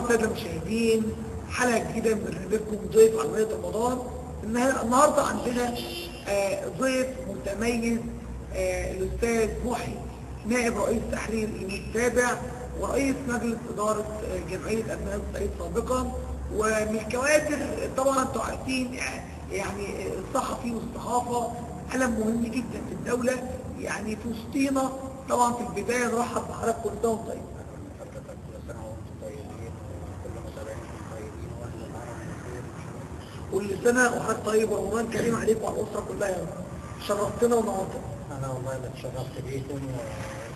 السادة المشاهدين، حلقة جديدة من برنامجكم ضيف على قناة رمضان. النهاردة عندنا ضيف متميز، الأستاذ محي، نائب رئيس تحرير اليوم السابع ورئيس مجلس إدارة جمعية أبناء الصعيد سابقا، ومن الكوادر. طبعا انتوا عارفين يعني الصحفي والصحافة قلم مهم جدا في الدولة، يعني في وسطينا. طبعا في البداية نرحب بحضرتك، كل سنة وانتم طيبين. كل سنة وحضرتك طيب ورمضان كريم عليكم وعلى الأسرة كلها يا رب. شرفتنا ونورتنا. أنا والله اللي اتشرفت بيكم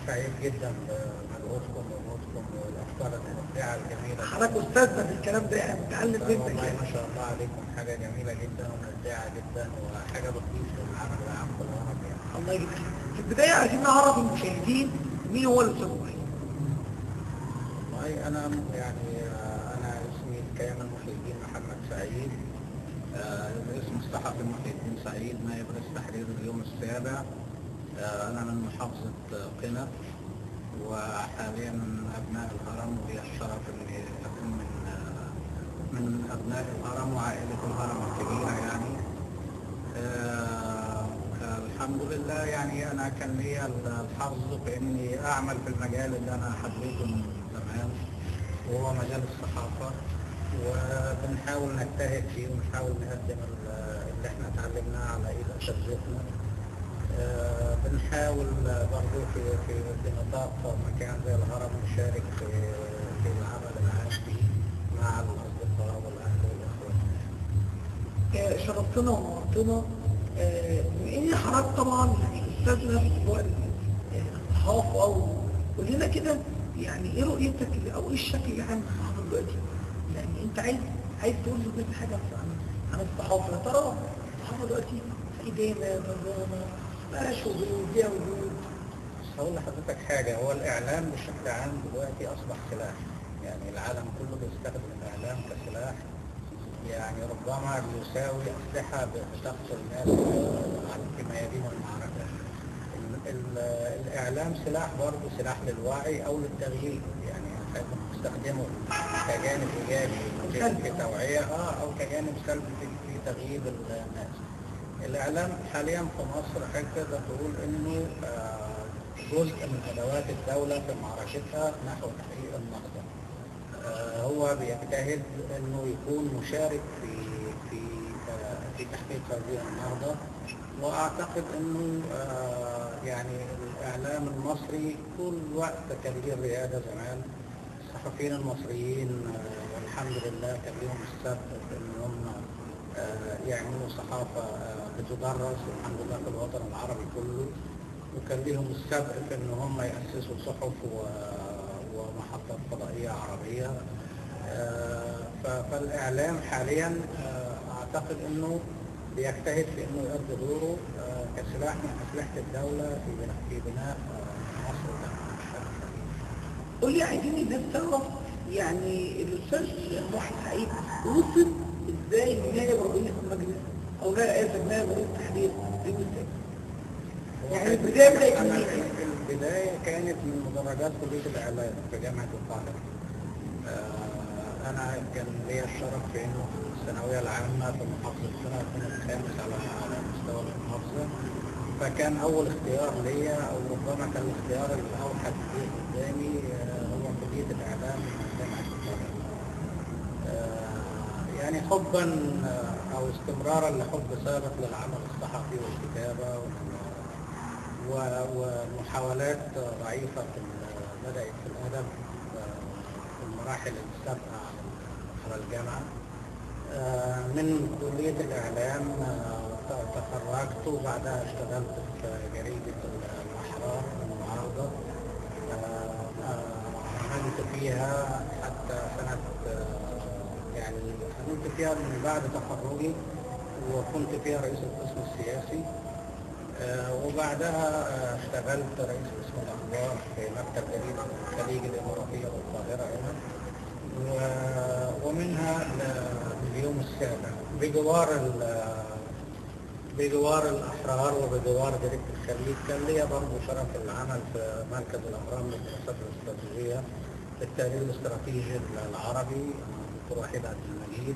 وسعيد جدا بمجهودكم ووجودكم والأفكار المبدعة الجميلة. حضرتك أستاذنا في الكلام ده، يعني متعلم منك. والله ما شاء الله عليكم، حاجة جميلة جدا ومبدعة جدا وحاجة بتضيف للعمل العام كله يعني. الله يجزيك. في البداية عايزين نعرف المشاهدين مين هو الأستاذ محي. والله أنا أنا اسمي كامل محي الدين محمد سعيد، اسم الصحفي محي الدين سعيد، نائب رئيس تحرير اليوم السابع. أنا من محافظة قنا، وحاليا من أبناء الهرم، وهي الشرف إني أكون من أبناء الهرم وعائلة الهرم الكبيرة يعني. الحمد لله يعني أنا كان لي الحظ في إني أعمل في المجال اللي أنا حبيته من زمان، وهو مجال الصحافة، وبنحاول نجتهد فيه ونحاول نقدم اللي احنا اتعلمناه على ايد اساتذتنا. بنحاول برضه في نطاق مكان زي الهرم نشارك في العمل العام فيه مع الاصدقاء والاهل والاخوان. شرفتنا ونورتنا. بما ان حضرتك طبعا استاذنا في موضوع الصحافه، قول لنا كده يعني ايه رؤيتك او ايه الشكل اللي عن الصحافه دلوقتي؟ يعني انت عايز تقول لي كده حاجه عن الصحافه. يا ترى الصحافه دلوقتي في ايدينا ضرورة بقاش وجود ليها وجود؟ هقول لحضرتك حاجه، هو الاعلام بشكل عام دلوقتي اصبح سلاح، يعني العالم كله بيستخدم الاعلام كسلاح، يعني ربما بيساوي اسلحه بتقتل الناس في ميادين المعركه. الاعلام سلاح، برضه سلاح للوعي او للتغيير، يعني نستخدمه كجانب ايجابي في توعيه او كجانب سلبي في تغيير الناس. الاعلام حاليا في مصر حاجه تقدر تقول انه جزء من ادوات الدوله في معركتها نحو تحقيق النهضه. هو بيجتهد انه يكون مشارك في تحقيق هذه النهضه، واعتقد انه يعني الاعلام المصري طول الوقت كان ليه الرياده زمان. الصحفيين المصريين والحمد لله كان لهم السبق في ان هم يعملوا صحافه بتدرس والحمد لله في الوطن العربي كله، وكان لهم السبق في ان هم ياسسوا صحف ومحطات فضائيه عربيه. فالاعلام حاليا اعتقد انه بيجتهد في انه يؤدي دوره كسلاح من اسلحه الدوله في بناء مصر بشكل كبير. قول لي، عايزين الناس تعرف يعني الاستاذ محي سعيد وصل ازاي نائب رئيس المجلس او نائب رئيس تحرير اليوم السابع؟ يعني البدايه البدايه كانت من مدرجات كليه الاعلام في جامعه القاهره. انا كان لي الشرف في انه في الثانويه العامه في محافظه قنا اكون الخامس على مستوى المحافظه، فكان اول اختيار ليا او ربما كان الاختيار الاوحد فيه قدامي هو كليه الاعلام جامعه القاهره. يعني حبا او استمرارا لحب سابق للعمل الصحفي والكتابه ومحاولات ضعيفه بدات في الادب في المراحل السابقه على الجامعه. من كليه الاعلام تخرجت وبعدها اشتغلت في جريده الاحرار المعارضه، عملت فيها حتى سنه، يعني عملت فيها من بعد تخرجي، وكنت فيها رئيس القسم السياسي. وبعدها اشتغلت رئيس قسم الاخبار في مكتب جريده الخليج الاماراتيه والقاهره هنا، ومنها اليوم السابع بجوار الاحرار وبجوار جريده الخليج. كان ليا برضه شرف العمل في مركز الاهرام للدراسات الاستراتيجيه التقرير الاستراتيجي العربي دكتور وحيد عبد المجيد.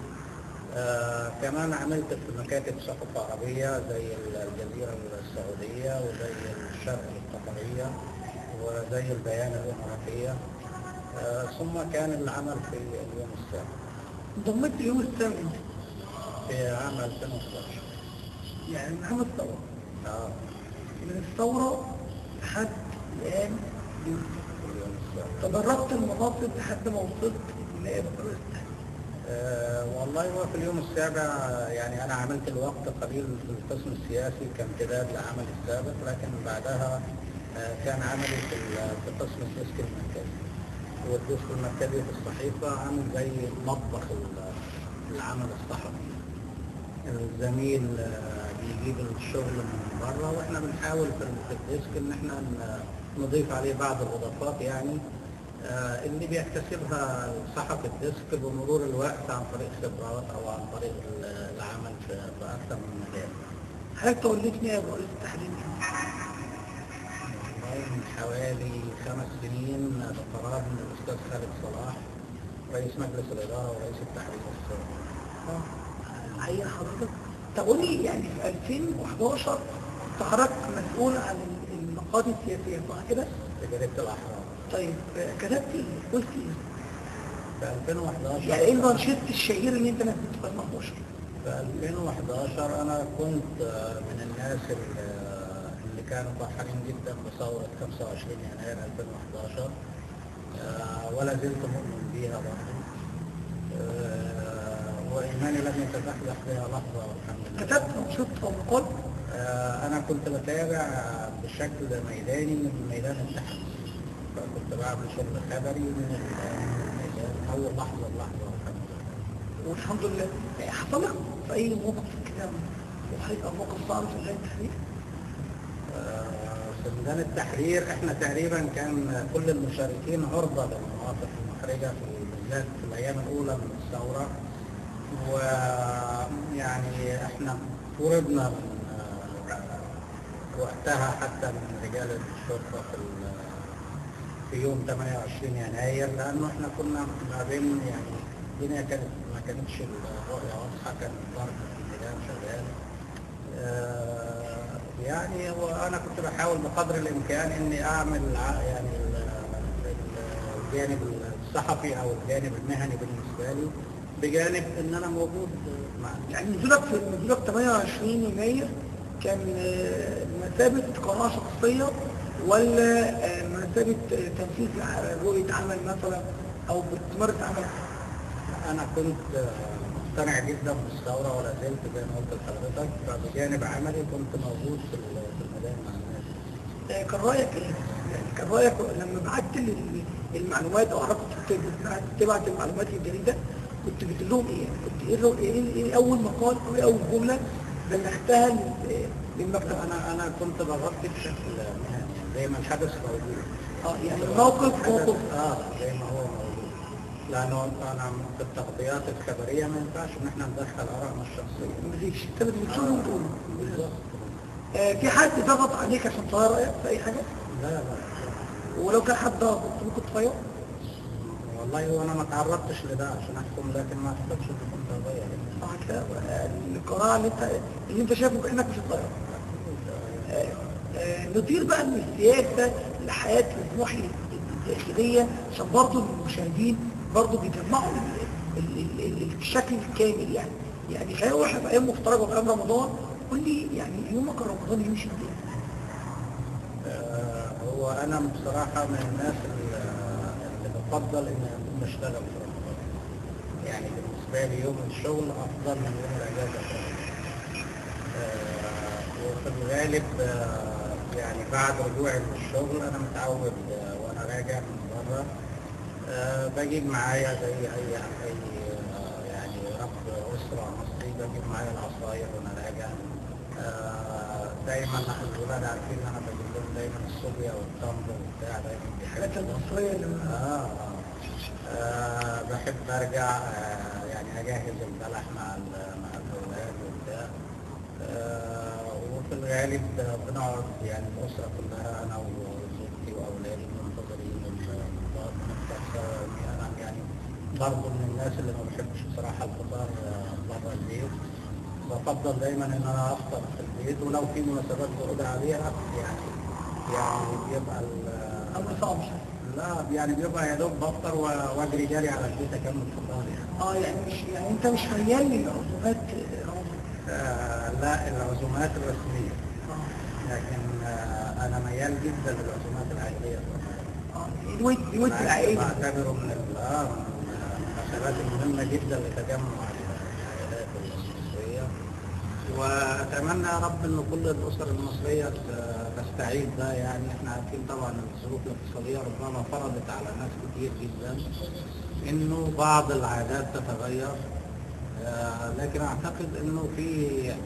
كمان عملت في مكاتب ثقافة عربية زي الجزيرة السعودية وزي الشرق القطرية وزي البيان الإماراتية. ثم كان العمل في اليوم السابع. انضميت اليوم السابع في عام 2011. يعني من عام الثورة. من الثورة لحد الآن اليوم السابع. تدرجت المناصب لحد ما وصلت لنائب رئيس التحرير. والله هو في اليوم السابع يعني أنا عملت الوقت قليل في القسم السياسي كامتداد لعملي السابق، لكن بعدها كان عملي في قسم الديسك المركزي. والديسك المركزي في الصحيفة عامل زي مطبخ العمل الصحفي. الزميل بيجيب الشغل من بره واحنا بنحاول في الديسك ان احنا نضيف عليه بعض الاضافات يعني اللي بيكتسبها صحفي الديسك بمرور الوقت عن طريق خبرات او عن طريق العمل في اكثر من مجال. حضرتك توليت نائب رئيس التحرير من حوالي 5 سنين بقرار من الاستاذ خالد صلاح رئيس مجلس الاداره ورئيس التحرير السابق. حقيقة حضرتك تقول لي يعني في 2011 كنت حضرتك مسؤول عن النقاط السياسية صح كده؟ في جريدة الأحرار. طيب كتبت ايه؟ قلت ايه؟ في 2011 يعني ايه المنشط الشهير اللي انت نزلته في 2011؟ في 2011 أنا كنت من الناس اللي كانوا فرحانين جدا بثورة 25 يناير 2011 ولا زلت مؤمن بيها برضه. وإيماني لم يتزحزح بها لحظة والحمد لله. كتبت منشط أو مقال؟ أنا كنت بتابع بشكل ميداني من ميدان التحرير، فكنت بعمل شغل خبري من الميدان أول لحظة بلحظة والحمد لله. والحمد لله. حصل لك في أي موقف كده وحقيقة موقف صعب في ميدان التحرير؟ في ميدان التحرير احنا تقريبا كان كل المشاركين عرضة للمواقف المحرجة بالذات في الأيام الأولى من الثورة. ويعني احنا طردنا من وقتها حتى من رجال الشرطة في يوم 28 يناير لأنه احنا كنا ما بين يعني الدنيا ما كانتش الرؤية واضحة، كان الضرب في الميدان شغال. يعني وأنا كنت بحاول بقدر الإمكان إني أعمل يعني الجانب الصحفي أو الجانب المهني بالنسبة لي بجانب ان انا موجود مع يعني نزولك 28 يناير كان مثابة قناة شخصية ولا مثابة تنفيذ رؤية عمل مثلا او بتمارس عمل؟ انا كنت مقتنع جدا بالثورة ولا زلت زي ما قلت لحضرتك، فبجانب عملي كنت موجود في الميدان مع الناس. كان رأيك ايه؟ يعني كان رأيك لما بعت المعلومات او حضرتك كنت تبعت المعلومات للجريدة كنت بتقول لهم ايه؟ كنت ايه اول مقال او ايه اول جمله بلغتها للمكتب؟ انا كنت بغطي بشكل مهني زي ما الحدث موجود. يعني الموقف زي ما هو موجود، لانه انا في التغطيات الخبريه ما ينفعش ان احنا ندخل ارائنا الشخصيه. مفيش، انت بتقول وتقول. بالظبط. في حد ضغط عليك عشان تغير رايك في اي حاجه؟ لا. ولو كان حد ضغط ممكن تغير؟ والله وانا ما تعرضتش لده عشان احكم، لكن ما اعتقدش ان كنت هغير. كده القرار اللي انت شايفه كانك مش هتغير. نطير بقى من السياسه لحياه المحي الداخليه عشان برضه المشاهدين برضه بيجمعوا الشكل الكامل يعني خلينا نروح في ايام مفترجه في ايام رمضان. قول لي يعني يومك رمضان يمشي ازاي؟ هو انا بصراحه من الناس اللي بفضل ان اكون بشتغل في رمضان. يعني بالنسبه لي يوم الشغل افضل من يوم الاجازه. وفي الغالب يعني بعد رجوعي من الشغل انا متعود وانا راجع من بره بجيب معايا زي اي يعني رب اسره مصري بجيب معايا العصاير وانا راجع. دايما الولاد عارفين ان انا بجيب لهم دايما الصوبيا والتمر وبتاع دايما دي حاجات المصريه اللي بحب ارجع يعني اجهز البلح مع الاولاد وبتاع. وفي الغالب بنقعد يعني الاسره كلها انا وزوجتي واولادي منتظرين الفطار، بنفطر سوا برضه من الناس اللي ما بحبش بصراحة الفطار بره البيت. بفضل دايما ان انا افطر في البيت، ولو في مناسبات بقعد عليها يعني بيبقى امر صعب. لا يعني بيبقى يا دوب بفطر واجري جري على البيت اكمل فطار يعني. يعني مش يعني انت مش ميال للعزومات رمضان؟ لا العزومات الرسمية، اه لكن انا ميال جدا للعزومات العائلية. الود العائلي بعتبره من المناسبات المهمة جدا لتجمع العائلات المصرية، وأتمنى يا رب إن كل الأسر المصرية تستعيد ده. يعني إحنا عارفين طبعا الظروف الاقتصادية ربما فرضت على ناس كتير جدا إنه بعض العادات تتغير، لكن أعتقد إنه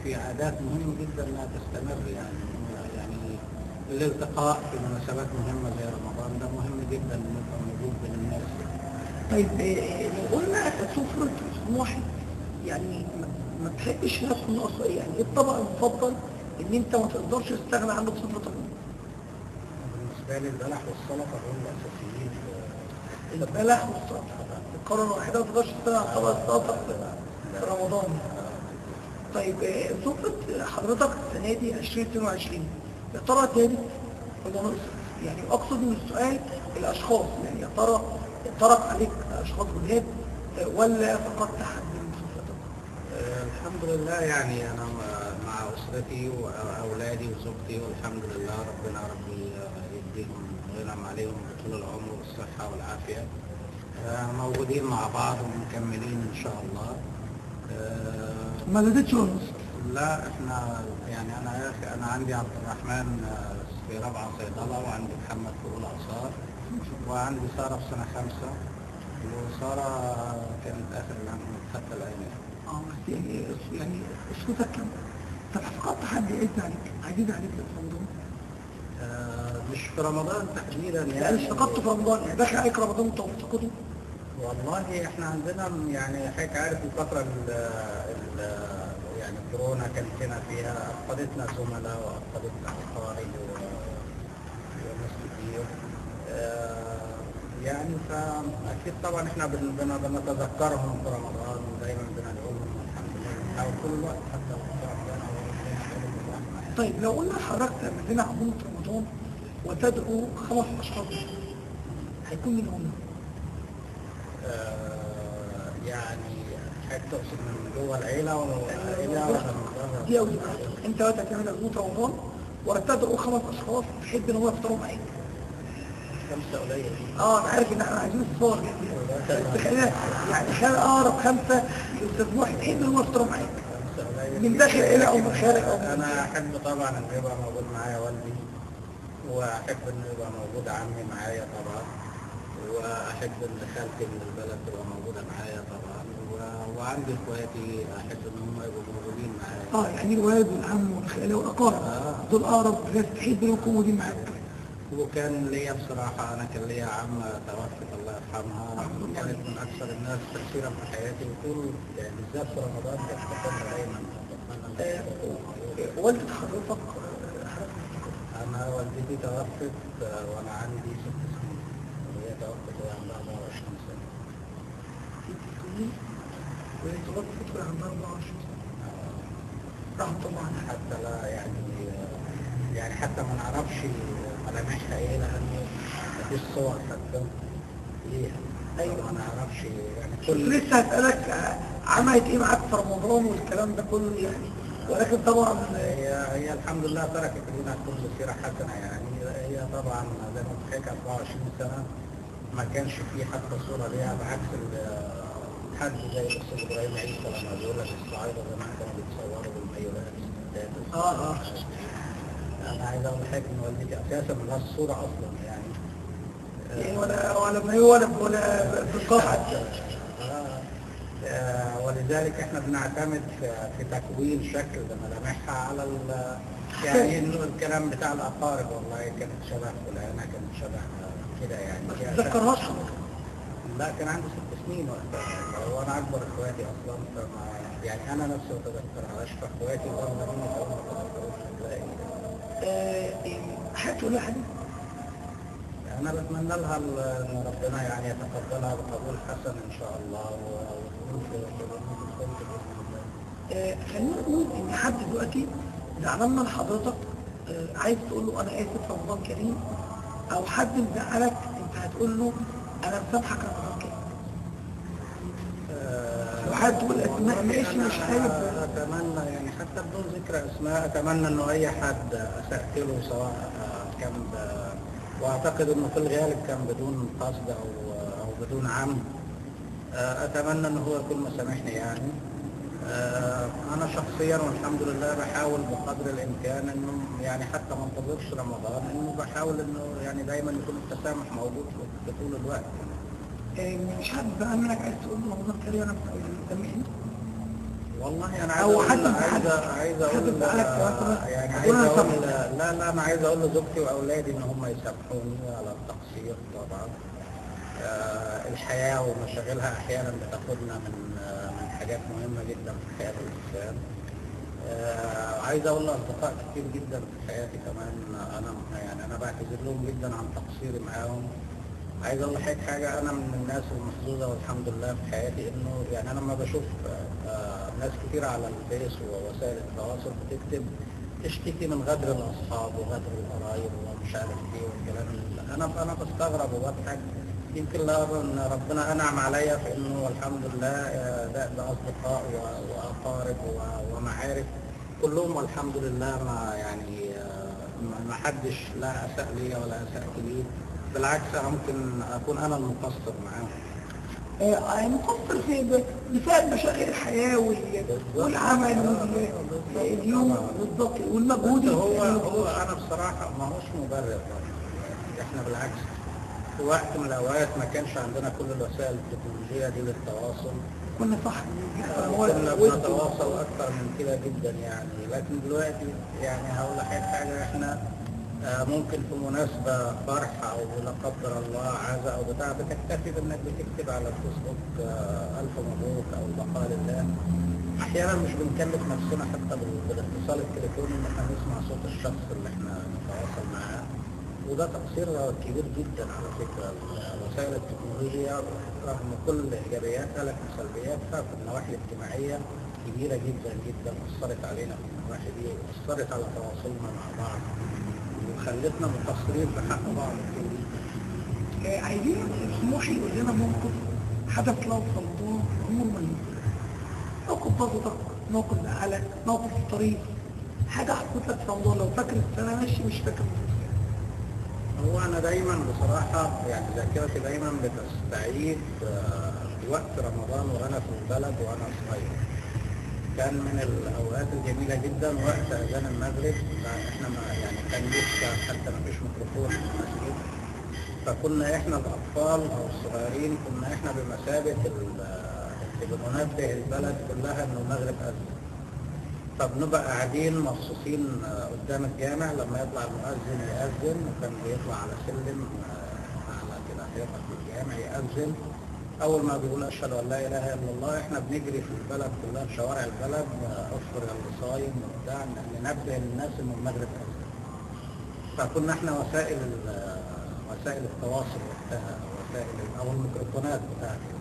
في عادات مهمة جدا إنها تستمر. يعني الالتقاء في مناسبات مهمة زي رمضان ده مهم جدا إنه يبقى موجود بين الناس. طيب لو قلنا سفرة سموحي، يعني ما تحبش انها تكون ناقصة ايه؟ يعني ايه الطبق المفضل ان انت ما تقدرش تستغنى عنه في سفرة اليوم؟ بالنسبة لي البلح والسلطة هم الأساسيين. البلح والسلطة القارة الوحيدة ما تقدرش تستغنى عن طبق السلطة في رمضان. طيب سفرة حضرتك السنة دي 2022 يا ترى زادت ولا نقصت؟ يعني اقصد من السؤال الاشخاص، يعني يا ترى طرق عليك اشخاص جداد ولا فقدت حد من سفرتك؟ الحمد لله، يعني أنا مع أسرتي وأولادي وزوجتي، والحمد لله ربنا ربي يديهم وينعم عليهم بطول العمر والصحة والعافية. موجودين مع بعض ومكملين إن شاء الله. ما زادتش ولا نقصت؟ لا احنا يعني أنا عندي عبد الرحمن في رابعة صيدلة، وعندي محمد في أولى آثار، وعندي سارة في سنة 5، وسارة كانت آخر العام حتى الآن. بس يعني اسرتك كم؟ طب فقدت حد عزيز عليك في رمضان؟ مش في رمضان تحديدا يعني مش فقدته في رمضان، يعني داخل عليك رمضان وانت مفتقده؟ والله احنا عندنا يعني حضرتك عارف الفترة يعني كورونا كانت هنا فيها، أفقدتنا زملاء وأفقدتنا أقارب وناس كتير. يعني فأكيد طبعا احنا بنتذكرهم في رمضان، ودايما بندعوهم الحمد لله، بنحاول طول الوقت حتى في رمضان. طيب لو قلنا حضرتك تعمل عزومة رمضان وتدعو 5 أشخاص هيكون مين هم؟ يعني حضرتك تقصد من جوه العيلة ولا من بره؟ دي أول حاجة، أنت دلوقتي هتعمل عزومة رمضان وتدعو 5 أشخاص تحب إن هم يفطروا معاك. 5 قليل. أنا عارف إن إحنا عايزين الصور بس خلينا يعني أقرب 5 لأستاذ محي تحب إن هم يفطروا معاك من داخل العيلة أو من خارج أو من أنا أحب طبعا إن يبقى موجود معايا والدي، وأحب إن يبقى موجود عمي معايا طبعا، وأحب إن خالتي من البلد تبقى موجودة معايا طبعا، وعندي إخواتي أحب إن هم يبقوا موجودين معايا. يعني الوالد والعم والخالة والأقارب دول أقرب ناس تحب إنهم يكونوا موجودين معاك. وكان ليا بصراحة، أنا كان ليا عمة توفت الله يرحمها، كانت من أكثر الناس تأثيرا في حياتي، وطول يعني بالذات في رمضان كانت تفكر دايما. والدة حضرتك أنا والدتي توفت وأنا عندي 6 سنين، وهي توفت وهي عندها 24 سنة. 6 سنين وهي توفت وهي عندها 24 سنة. رحمة الله عنها. حتى لا يعني حتى ما نعرفش ملامحها ايه، لأنه مفيش صور حتى ليها. أيوة ما نعرفش يعني كل لسه هسألك عملت إيه معاك في رمضان والكلام ده كله يعني، ولكن طبعا هي الحمد لله تركت لنا كل سيرة حسنة. يعني هي طبعا زي ما قلت لك 24 سنة ما كانش فيه حتى صورة ليها، بعكس حد زي الأستاذ إبراهيم عيسى لما بيقول لك الصعايدة زمان كانوا بيتصوروا بالمايوهات. أنا عايز أقول لحضرتك إن والدتي أساسا ملهاش صورة أصلا يعني ولا بالقطع. ولذلك احنا بنعتمد في تكوين شكل ملامحها على يعني انه الكلام بتاع الاقارب، والله كانت شبه فلانه، كانت شبه كده يعني. ما تذكرهاش حضرتك؟ لا كان عندي 6 سنين وقتها، وانا اكبر اخواتي اصلا، فما يعني انا نفسي ما تذكرهاش، فاخواتي برضه هم ما تذكروش. حاجة تقول لي حاجة؟ انا بتمنى لها ان ربنا يعني يتقبلها بقبول حسن ان شاء الله وتكون في برنامج الخلق باذن الله. خلينا نقول ان حد دلوقتي زعلان من حضرتك، عايز تقول له انا اسف رمضان كريم، او حد مزعلك انت هتقول له انا مسامحك رمضان كريم. لو حد تقول اسماء ماشي مش حابب. اتمنى يعني حتى بدون ذكر اسماء، اتمنى انه اي حد اسأت له سواء كان واعتقد انه في الغالب كان بدون قصد او بدون عمد، اتمنى انه هو يكون مسامحني يعني. انا شخصيا والحمد لله بحاول بقدر الامكان انه يعني حتى ما انتظرش رمضان، انه بحاول انه يعني دايما يكون التسامح موجود في طول الوقت. مش حد بقى منك عايز تقول له رمضان كريم انا مسامحني؟ والله انا أو حد عايز اقول يعني عايز اقول لا انا عايز اقول لزوجتي واولادي ان هم يسامحوني على التقصير طبعا. الحياه ومشاغلها احيانا بتاخدنا من حاجات مهمه جدا في حياه الانسان. عايز اقول لاصدقاء كتير جدا في حياتي كمان انا بعتذر لهم جدا عن تقصيري معاهم. عايز اقول لحضرتك حاجه، انا من الناس المحظوظه والحمد لله في حياتي انه يعني انا لما بشوف ناس كتير على الفيس ووسائل التواصل بتكتب تشتكي من غدر الاصحاب وغدر القرايب ومش عارف ايه والكلام انا بستغرب وبضحك. يمكن ان ربنا انعم عليا في انه الحمد لله ده اصدقاء واقارب ومعارف كلهم والحمد لله ما يعني ما حدش لا اساء لي ولا اساءت لي، بالعكس انا ممكن اكون انا المقصر معاهم. مقصر في بسبب مشاغل الحياه والعمل واليوم بالظبط والمجهود. هو انا بصراحه ما هوش مبرر، احنا بالعكس في وقت من الاوقات ما كانش عندنا كل الوسائل التكنولوجيه دي للتواصل، كنا صح كنا بنتواصل اكثر من كده جدا يعني. لكن دلوقتي يعني هقول لحضرتك حاجه، احنا ممكن في مناسبة فرح أو لا قدر الله عزاء أو بتاع بتكتفي بإنك بتكتب على الفيسبوك ألف مبروك أو البقاء لله. أحيانا مش بنكلف نفسنا حتى بالاتصال التليفوني إن احنا نسمع صوت الشخص اللي احنا نتواصل معاه، وده تقصير كبير جدا على فكرة. وسائل التكنولوجيا رغم كل إيجابياتها لكن سلبياتها في النواحي الاجتماعية كبيرة جدا جدا، أثرت علينا في النواحي دي وأثرت على تواصلنا مع بعض وخلتنا مقصرين في حق بعض. عايزين سموحي يقول لنا موقف حدث له في رمضان عمر ما ينسى، موقف بسيط، موقف زعلك، موقف طريف، حاجه حصلت لك في رمضان لو فاكر السنه ماشي مش فاكر السنه. هو انا دايما بصراحه يعني ذاكرتي دايما بتستعيد في وقت رمضان وانا في البلد وانا صغير. كان من الاوقات الجميله جدا وقت اذان المغرب، احنا يعني كان لسه حتى ما فيش ميكروفون في المسجد، فكنا احنا الاطفال او الصغيرين كنا احنا بمثابه اللي بننبه البلد كلها انه المغرب اذن. فبنبقى قاعدين مبسوطين قدام الجامع لما يطلع المؤذن يأذن، وكان بيطلع على سلم على كده حيطه في الجامع يأذن. أول ما بيقول أشهد أن لا إله إلا الله إحنا بنجري في البلد كلها في شوارع البلد أفطر اللي صايم وبتاع ننبه الناس إن المغرب أذن. فكنا إحنا وسائل التواصل وقتها أو الميكروفونات بتاعتي.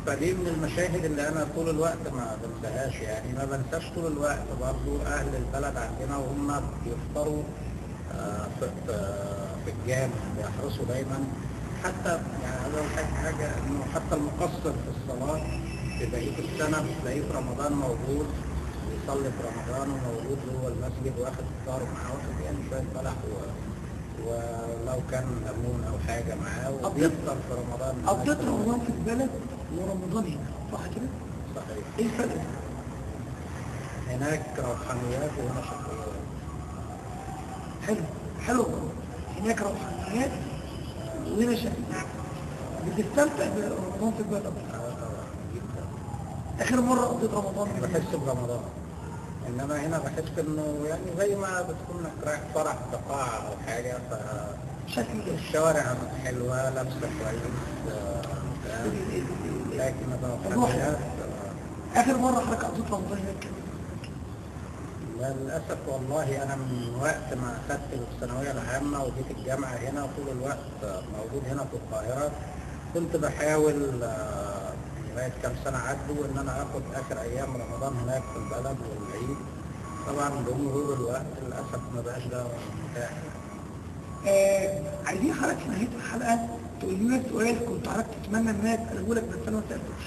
فدي من المشاهد اللي أنا طول الوقت ما بنساهاش يعني. ما بنساش طول الوقت برضه أهل البلد عندنا وهم بيفطروا في الجامع بيحرصوا دايما. حتى يعني عايز اقول لك حاجه انه حتى المقصر في الصلاه في بقيه السنه بتلاقيه في رمضان موجود بيصلي في رمضان وموجود جوه المسجد واخد فطاره معاه واخد يعني شويه بلح ولو كان ليمون او حاجه معاه وبيفطر في رمضان. قضيت رمضان في البلد ورمضان هنا صح كده؟ صحيح. ايه الفرق؟ هناك روحانيات وهنا شكليات. حلو هناك روحانيات وهنا شكليات. بتستمتع برمضان في البلد؟ جدا. اخر مره قضيت رمضان بحس برمضان، انما هنا بحس انه يعني زي ما بتكون رايح فرح بقاعه او حاجه شكل الشوارع حلوه لابسه كويس لكن الروحانيات. اخر مره حضرتك قضيت رمضان هناك للأسف والله أنا من وقت ما أخدت الثانوية العامة وجيت الجامعة هنا طول الوقت موجود هنا في القاهرة، كنت بحاول لغاية كام سنة عدوا إن أنا آخد آخر أيام رمضان هناك في البلد والعيد. طبعا بمرور الوقت للأسف ما بقاش ده متاح. عايزين حضرتك في نهاية الحلقة تقول لنا سؤال كنت حضرتك تتمنى إن أنا أسأله لك بس أنا ما سألتوش.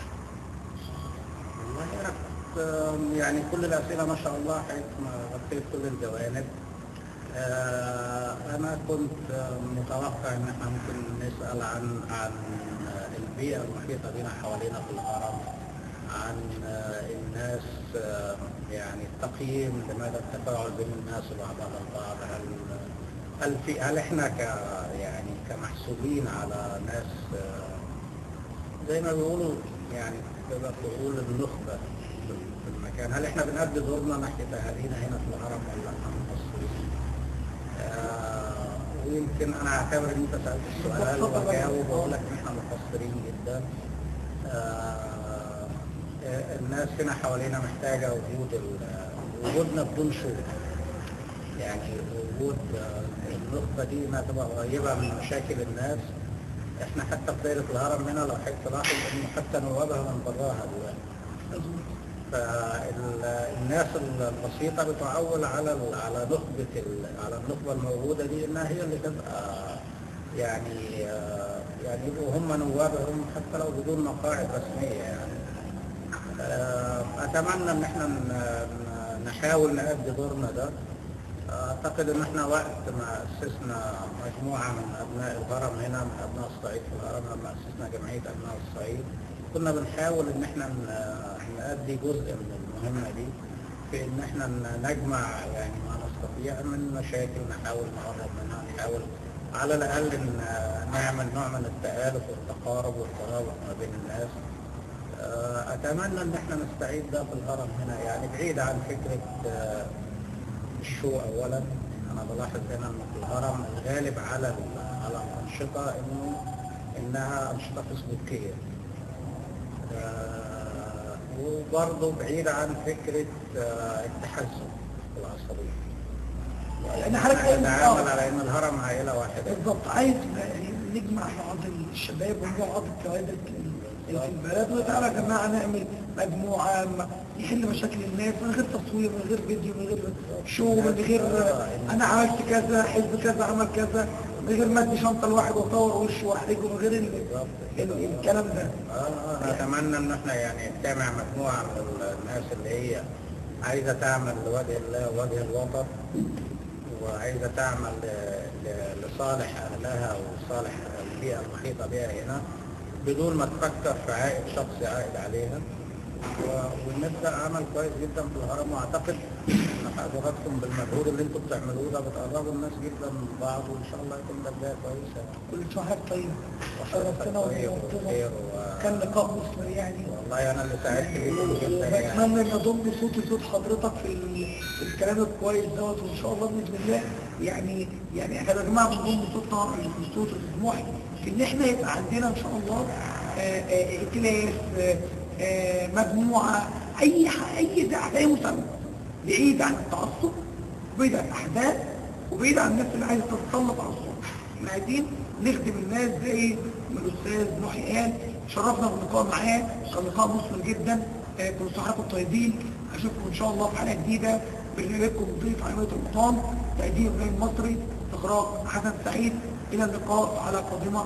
والله أنا كنت يعني كل الأسئلة ما شاء الله حيث ما غطيت كل الجوانب. أنا كنت متوقع إن احنا ممكن نسأل عن البيئة المحيطة بنا حوالينا في الهرم، عن الناس، يعني التقييم لمدى التفاعل بين الناس وبعضها البعض. هل احنا يعني كمحسوبين على ناس زي ما بيقولوا، يعني تقدر تقول النخبة في المكان، هل احنا بنأدي دورنا ناحية أهالينا هنا في الهرم ولا احنا مقصرين؟ ويمكن أنا أعتبر إن أنت سألت السؤال وجاوب وأقول لك إن احنا مقصرين جدا. الناس هنا حوالينا محتاجة وجودنا بدون شغل، يعني وجود النخبة دي انها تبقى قريبة من مشاكل الناس. احنا حتى في دايرة الهرم هنا لو حضرتك تلاحظ انه حتى نوابها من براها دلوقتي. فالناس البسيطة بتعول على النخبة الموجودة دي انها هي اللي تبقى يعني يبقوا هم نوابهم حتى لو بدون مقاعد رسمية. يعني اتمنى ان احنا نحاول نأدي دورنا ده. أعتقد إن إحنا وقت ما أسسنا مجموعة من أبناء الهرم هنا، من أبناء الصعيد في الهرم، لما أسسنا جمعية أبناء الصعيد كنا بنحاول إن إحنا نأدي جزء من المهمة دي في إن إحنا نجمع يعني ما نستطيع من مشاكل، نحاول نقرب منها، نحاول على الأقل إن نعمل نوع من التآلف والتقارب والترابط ما بين الناس. أتمنى إن إحنا نستعيد ده في الهرم هنا، يعني بعيد عن فكرة الشو. اولا انا بلاحظ هنا ان في الهرم الغالب على الانشطه انها انشطه فيسبوكيه، وبرضه بعيد عن فكره التحزب والعصبيه. يعني حضرتك نتعامل على ان الهرم عائله واحده. بالضبط، عايز يعني نجمع بعض الشباب وبعض الكوادر في البلد وتعالى يا جماعه نعمل مجموعه يحل مشاكل الناس من غير تصوير، من غير فيديو، من غير شو، من غير انا عملت كذا، حزب كذا عمل كذا، من غير ما ادي شنطه لواحد واصور وشه واحرجه، من غير الكلام ده. انا اتمنى ان احنا يعني نجتمع مجموعه من الناس اللي هي عايزه تعمل لوجه الله ووجه الوطن، وعايزه تعمل لصالح اهلها وصالح البيئه المحيطه بها هنا بدون ما تفكر في عائد شخصي عائد عليها، ونبدا عمل كويس جدا في الهرم. واعتقد ان حضراتكم بالمجهود اللي انتم بتعملوه ده بتقربوا الناس جدا من بعض، وان شاء الله يكون ده بدايه كويسه. كل شهر طيب وشرفتنا وبخير كان لقاء مثمر يعني. والله انا اللي سعدت بيكم جدا يعني. بتمنى ان اضم صوتي صوت حضرتك في الكلام الكويس دوت، وان شاء الله باذن الله يعني احنا يا جماعه بنضم صوتنا لصوت الطموح في ان احنا يبقى عندنا ان شاء الله ائتلاف، مجموعه، اي دعم، اي مسمى بعيد عن التعصب وبعيد عن الاحداث وبعيد عن الناس اللي عايزه تتسلط على الصوت. احنا عايزين نخدم الناس زي ما الاستاذ محي قال. شرفنا باللقاء معاه، كان لقاء مثمر جدا. كل سنه وانتم طيبين. اشوفكم ان شاء الله في حلقه جديده. برنامجكم ضيف عمايه القطان، تقديم غير مصري، اخراج حسن سعيد. الى اللقاء على قادمه.